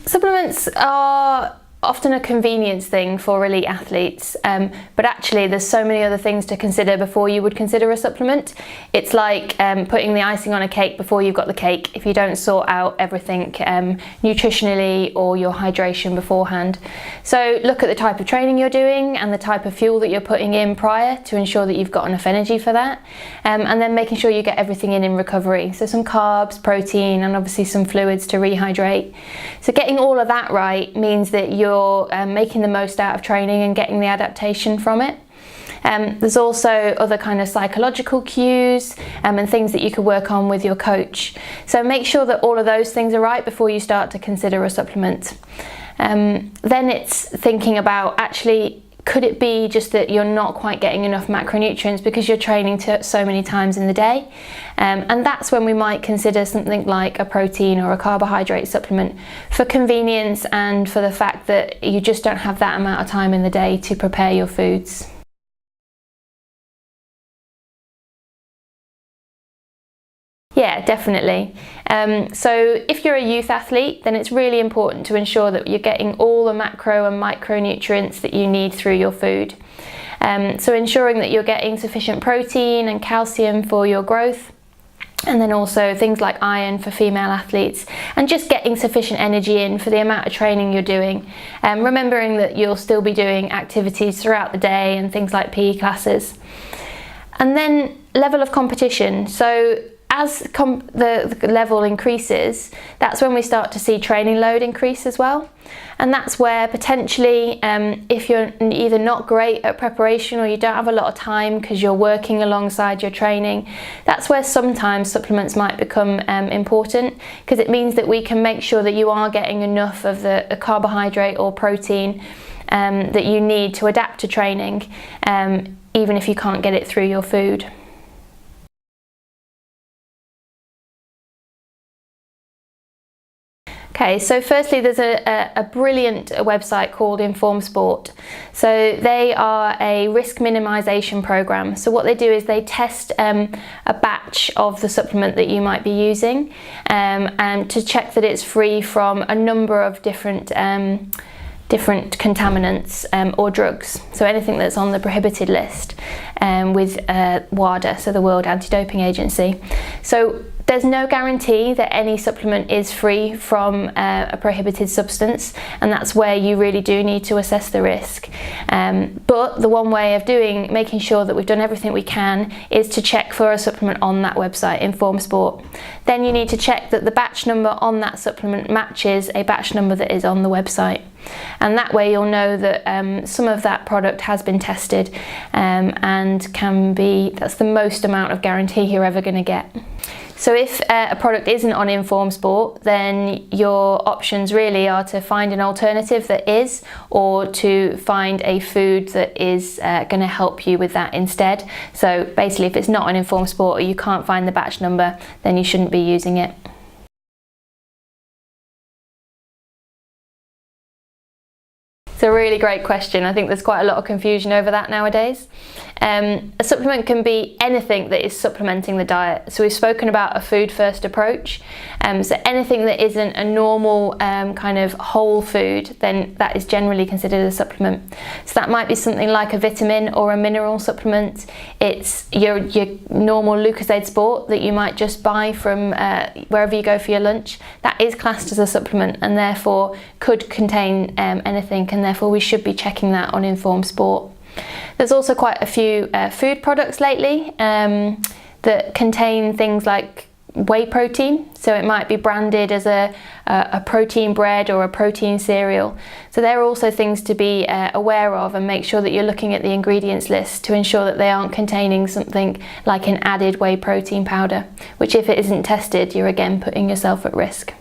Supplements are often a convenience thing for elite athletes, but actually there's so many other things to consider before you would consider a supplement. It's like putting the icing on a cake before you've got the cake if you don't sort out everything nutritionally or your hydration beforehand. So look at the type of training you're doing and the type of fuel that you're putting in prior to ensure that you've got enough energy for that, and then making sure you get everything in recovery. So some carbs, protein, and obviously some fluids to rehydrate. So getting all of that right means that you're making the most out of training and getting the adaptation from it. There's also other kind of psychological cues and things that you could work on with your coach. So make sure that all of those things are right before you start to consider a supplement. Then it's thinking about, actually, could it be just that you're not quite getting enough macronutrients because you're training so many times in the day? And that's when we might consider something like a protein or a carbohydrate supplement for convenience and for the fact that you just don't have that amount of time in the day to prepare your foods. Yeah, definitely. So if you're a youth athlete, then it's really important to ensure that you're getting all the macro and micronutrients that you need through your food. So ensuring that you're getting sufficient protein and calcium for your growth, and then also things like iron for female athletes, and just getting sufficient energy in for the amount of training you're doing. Remembering that you'll still be doing activities throughout the day and things like PE classes. And then level of competition. So as the level increases, that's when we start to see training load increase as well. And that's where potentially, if you're either not great at preparation or you don't have a lot of time because you're working alongside your training, that's where sometimes supplements might become important, because it means that we can make sure that you are getting enough of the carbohydrate or protein that you need to adapt to training, even if you can't get it through your food. Okay, so firstly, there's a brilliant website called Inform Sport. So they are a risk minimization program. So what they do is they test a batch of the supplement that you might be using, and to check that it's free from a number of different contaminants or drugs. So anything that's on the prohibited list with WADA, so the World Anti-Doping Agency. So there's no guarantee that any supplement is free from a prohibited substance, and that's where you really do need to assess the risk. But the one way of making sure that we've done everything we can is to check for a supplement on that website, Inform Sport. Then you need to check that the batch number on that supplement matches a batch number that is on the website. And that way you'll know that some of that product has been tested, and that's the most amount of guarantee you're ever going to get. So if a product isn't on Inform Sport, then your options really are to find an alternative that is, or to find a food that is going to help you with that instead. So basically, if it's not on Inform Sport or you can't find the batch number, then you shouldn't be using it. It's a really great question. I think there's quite a lot of confusion over that nowadays. A supplement can be anything that is supplementing the diet. So we've spoken about a food first approach. So anything that isn't a normal kind of whole food, then that is generally considered a supplement. So that might be something like a vitamin or a mineral supplement. It's your normal Lucozade Sport that you might just buy from wherever you go for your lunch. That is classed as a supplement and therefore could contain anything, and therefore we should be checking that on Inform Sport. There's also quite a few food products lately that contain things like whey protein. So it might be branded as a protein bread or a protein cereal. So they're also things to be aware of, and make sure that you're looking at the ingredients list to ensure that they aren't containing something like an added whey protein powder, which if it isn't tested, you're again putting yourself at risk.